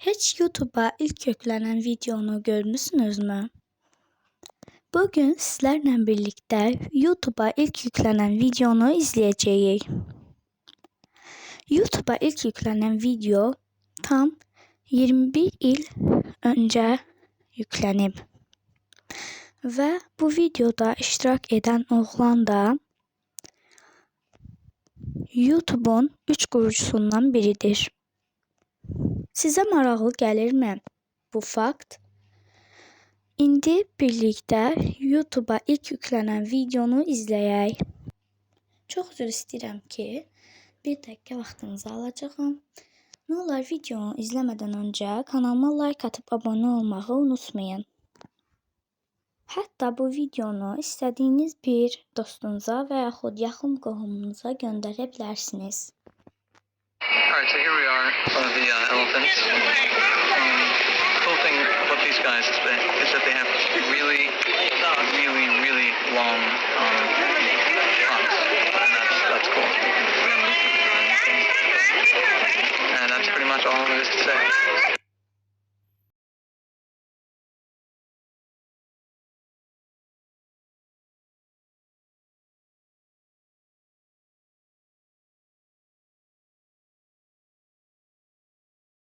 Hiç YouTube'a ilk yüklenen videonu görmüşsünüz mü? Bugün sizlerle birlikte YouTube'a ilk yüklenen videonu izleyeceğiz. YouTube'a ilk yüklenen video tam 21 yıl önce yüklenib. Ve bu videoda iştirak eden oğlan da YouTube'un 3 kurucusundan biridir. Sizə maraqlı gəlirmi bu fakt? İndi birlikdə YouTube'a ilk yüklənən videonu izləyək. Çox üzr istəyirəm ki, bir dəqiqə vaxtınızı alacağam. Nə olar videonu izləmədən öncə kanalıma like atıb abunə olmağı unutmayın. Hətta bu videonu istədiyiniz bir dostunuza və yaxud yaxın qohumunuza göndərə bilərsiniz. Alright, so here we are, one of the elephants. Cool thing about these guys is that they have really long trunks, and that's cool. And that's pretty much all there is to say.